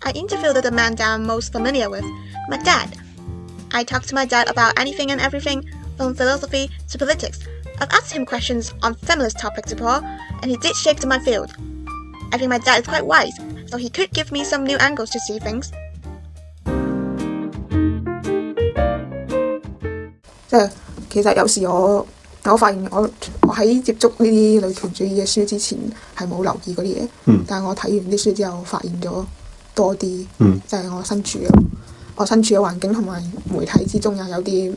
I interviewed the man that I'm most familiar with, my dad. I talked to my dad about anything and everything, from philosophy to politics. I've asked him questions on feminist topics before, and he did shape to my field. I think my dad is quite wise, so he could give me some new angles to see things. 即係其實有時我發現我喺接觸呢啲女權主義嘅書之前係冇留意嗰啲嘢，但係我睇完啲書之後發現咗多啲，就係我身處嘅環境同埋媒體之中有啲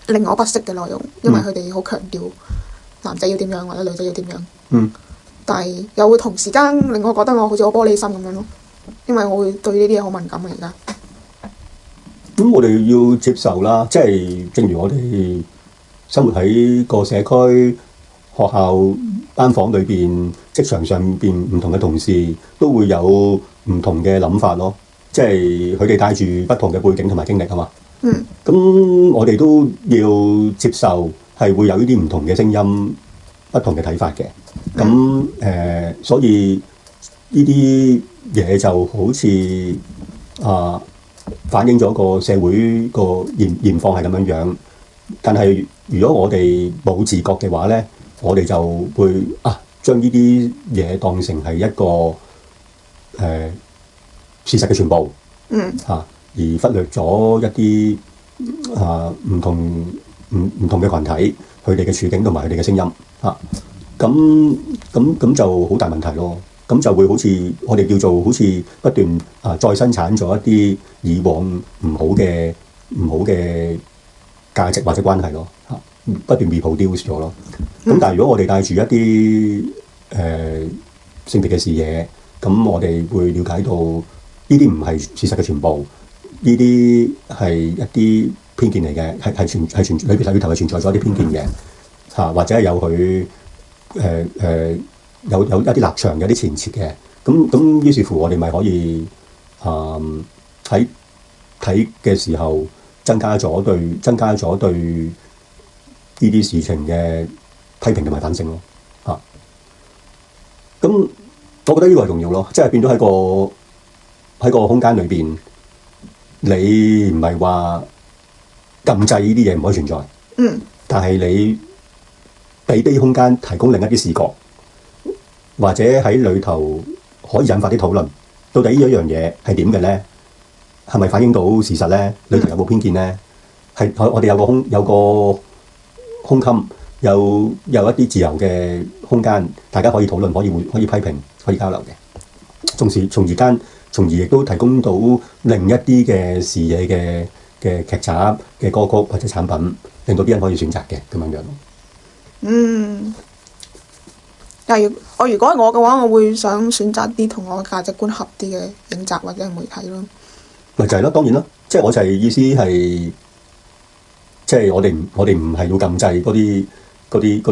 令我不適嘅內容，因為佢哋好強調男仔要點樣或者女仔要點樣，但係又會同時間令我覺得我好似個玻璃心咁樣咯，因為我會對呢啲嘢好敏感嘅而家。咁我哋要接受啦，即係正如我哋生活喺個社區、學校、班房裏邊、職場上邊唔同嘅同事都會有唔同嘅諗法咯，即係佢哋帶住不同嘅背景同埋經歷啊嘛。咁我哋都要接受係會有呢啲唔同嘅聲音、不同嘅睇法嘅。咁所以呢啲嘢就好似反映咗個社會個現況係咁樣。但係如果我哋冇自覺嘅話咧，我哋就會將呢啲嘢當成係一個事實嘅全部，而忽略咗一啲唔同嘅群體佢哋嘅處境同埋佢哋嘅聲音咁就好大問題咯。咁就會好似我哋叫做好似不斷再生產咗一啲以往唔好嘅價值或者關係咯，不斷 reproduce 咗咯。咁但係如果我哋帶住一啲性別嘅視野，咁我哋會了解到呢啲唔係事實嘅全部，呢啲係一啲偏見嚟嘅，係存裏頭係存在咗一啲偏見嘅，或者係有佢有一啲立場，有啲前設嘅，咁於是乎我哋咪可以喺睇嘅時候增加咗對呢啲事情嘅批評同埋反省咯。咁我覺得呢個係重要咯，即係變咗喺個空間裏邊，你唔係話禁制呢啲嘢唔可以存在，但係你俾啲空間提供另一啲視覺。或者喺裏頭可以引發啲討論，到底呢一樣嘢係點嘅咧？係咪反映到事實咧？裏頭有冇偏見咧？係我哋有個胸襟，有一啲自由嘅空間，大家可以討論，可以批評，可以交流嘅。從而亦都提供到另一啲嘅視野嘅劇集嘅歌曲或者產品，令到啲人可以選擇嘅咁樣樣。但係如果係我嘅話，我會想選擇啲同我價值觀合啲嘅影集或者媒體咯。咪就係咯，當然啦，即係我就係意思係，即係我哋唔係要禁制嗰啲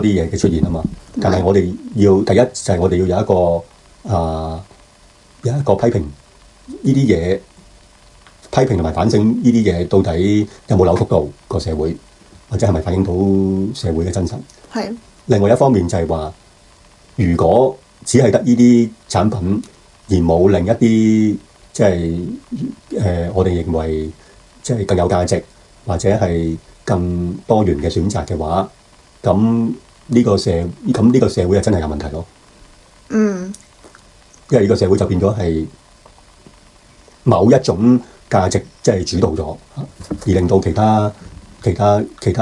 嘢嘅出現啊嘛。但係我哋要第一就係我哋要有一個批評呢啲嘢，批評同埋反省呢啲嘢到底有冇扭曲到個社會，或者係咪反映到社會嘅真實？係。另外一方面就係話，如果只係得呢啲產品，而冇另一啲即係我哋認為即係更有價值或者係更多元嘅選擇嘅話，咁呢個社會係真係有問題咯。因為呢個社會就變咗係某一種價值即係主導咗，而令到其他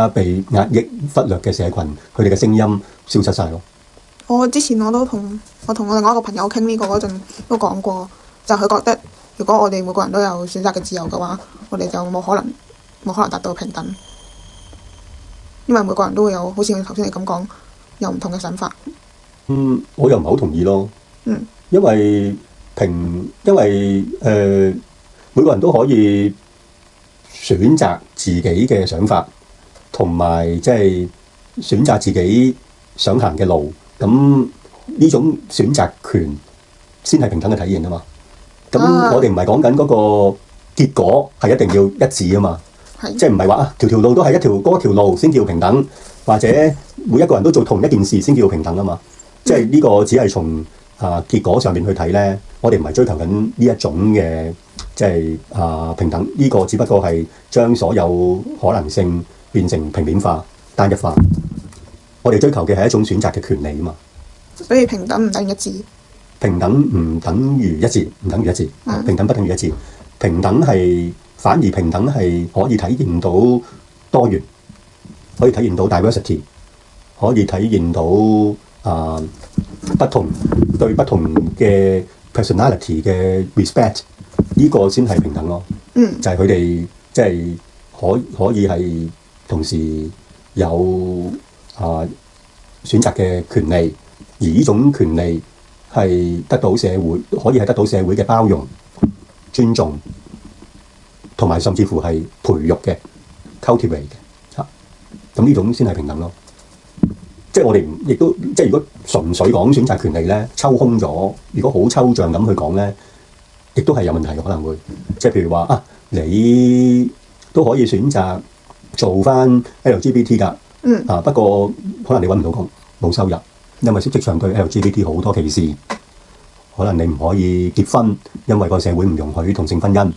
被壓抑忽略嘅社群，佢哋嘅聲音消失晒咯。之前我同我另外一個朋友傾呢個嗰陣都講過，就佢覺得如果我哋每個人都有選擇嘅自由嘅話，我哋就冇可能達到平等，因為每個人都會有好似頭先你咁講有唔同嘅想法。我又唔係好同意咯。因為每個人都可以選擇自己嘅想法，同埋即係選擇自己想行嘅路。咁呢種選擇權先係平等嘅體現啊嘛。咁我哋唔係講緊嗰個結果係一定要一致啊嘛。即係唔係話條路都係嗰條路先叫平等，或者每一個人都做同一件事先叫平等啊嘛。即係呢個只係從結果上面去睇咧，我哋唔係追求緊呢一種嘅即係平等，呢個只不過係將所有可能性變成平面化、單一化。我哋追求嘅係一種選擇嘅權利啊嘛。所以平等唔等於一致。平等唔等於一致，唔等於一致。平等不等於一致。平等係反而平等係可以體現到多元，可以體現到 diversity， 可以體現到不同對不同嘅 personality 嘅 respect， 呢個先係平等咯。就係佢哋即係可以係同時有選擇嘅權利，而呢種權利係得到社會可以係得到社會嘅包容、尊重，同埋甚至乎係培育嘅 cultivate 嘅嚇。咁呢種先係平等咯。即係我哋亦都即係如果純粹講選擇權利咧，抽空咗，如果好抽象咁去講咧，亦都係有問題嘅，可能會即係譬如話你都可以選擇做翻 LGBT 㗎，不過可能你揾唔到工，冇收入，因為職場對 LGBT 好多歧視，可能你唔可以結婚，因為個社會唔容許同性婚姻，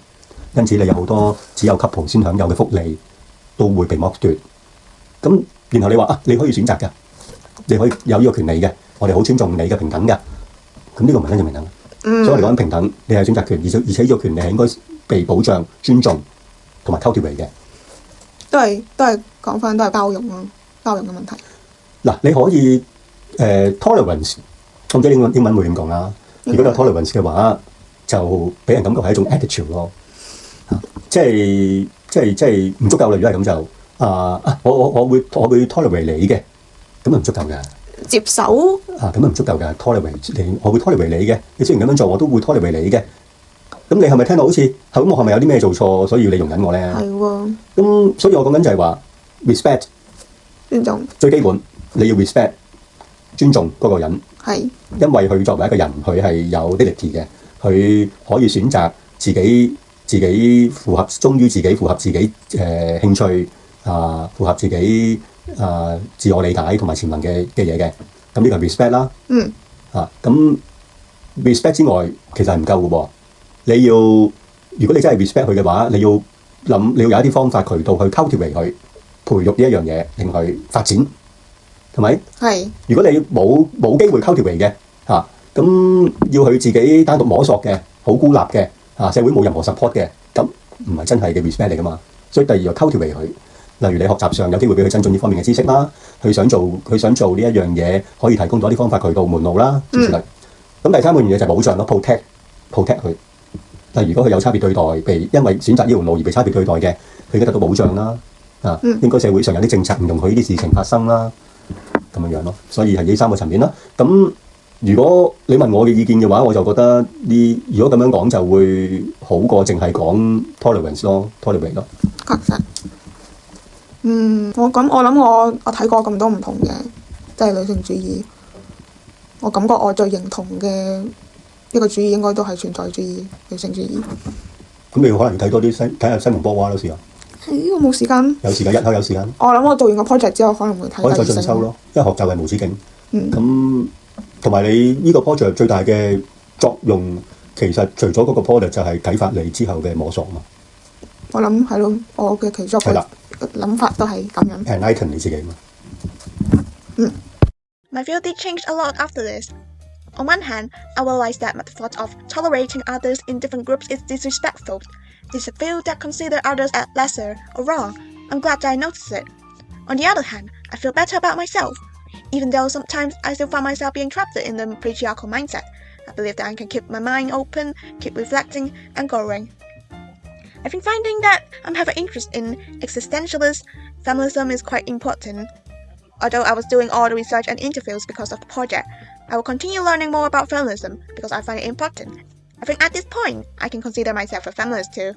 因此你有好多只有 couple 先享有嘅福利都會被剝奪。咁然後你話你可以選擇㗎。你可以有呢個權利嘅，我哋好尊重你嘅平等嘅，咁呢個唔係真正平等。所以我哋講緊平等，你係選擇權，而且呢個權利係應該被保障、尊重同埋 cultivate嘅。都係講翻都係包容咯，包容嘅問題。嗱，你可以tolerance， 我唔知英文會點講啦。如果有 tolerance 嘅話，就俾人感覺係一種 attitude 咯，即係唔足夠啦。如果係咁就我會 tolerate 你嘅。咁啊唔足夠㗎，接受咁啊唔足夠㗎 tolerate 你，我會 tolerate 你嘅。你雖然咁樣做，我都會 tolerate 你嘅。咁你係咪聽到好似咁？我係咪有啲咩做錯，所以要你容忍我咧？係喎。咁所以我講緊就係話 respect 尊重最基本，你要 respect 尊重嗰個人。係因為佢作為一個人，佢係有 dignity 嘅，佢可以選擇自己忠於自己符合自己興趣符合自己。自我理解同埋潛能嘅嘢嘅，咁呢個係 respect 啦。咁 respect 之外，其實係唔夠嘅喎。你要如果你真係 respect 佢嘅話，你要有一啲方法渠道去 cultivate 佢，培育呢一樣嘢，令佢發展，係咪？係。如果你冇機會 cultivate 嘅咁要佢自己單獨摸索嘅，好孤立嘅社會冇任何 support 嘅，咁唔係真係嘅 respect 嚟㗎嘛。所以第二就 cultivate 佢。例如你學習上有機會俾佢增進呢方面嘅知識啦，佢想做呢一樣嘢，可以提供到啲方法渠道門路啦，諸如此類。咁第三個樣嘢就係保障咯 ，protect 佢。例如如果佢有差別對待，因為選擇呢條路而被差別對待嘅，佢應該得到保障啦。應該社會上有啲政策唔容許呢啲事情發生啦，咁樣咯。所以係呢三個層面啦。咁如果你問我嘅意見嘅話，我就覺得如果咁樣講就會好過淨係講 tolerance 咯 ，tolerate 咯。確實。我諗我睇過咁多唔同嘅，即係女性主義。我感覺我最認同嘅一個主義應該都係存在主義、女性主義。咁你可能要睇多啲睇下西蒙波娃咯，試下。我冇時間。有時間，日後有時間。我諗我做完個 project 之後，可能會睇。可以再進修咯，因為學習係無止境。咁同埋你呢個 project 最大嘅作用，其實除咗嗰個 project 就係啟發你之後嘅摸索嘛。我諗係咯，我嘅其中一個諗法都係咁樣。enlighten 你自己嘛。My view did change a lot after this. On one hand, I realized that my thought of tolerating others in different groups is disrespectful. It's a view that considers others as lesser or wrong. I'm glad that I noticed it. On the other hand, I feel better about myself. Even though sometimes I still find myself being trapped in the patriarchal mindset, I believe that I can keep my mind open, keep reflecting, and growing. I've been finding that I'm having interest in existentialist feminism is quite important. Although I was doing all the research and interviews because of the project, I will continue learning more about feminism because I find it important. I think at this point, I can consider myself a feminist too.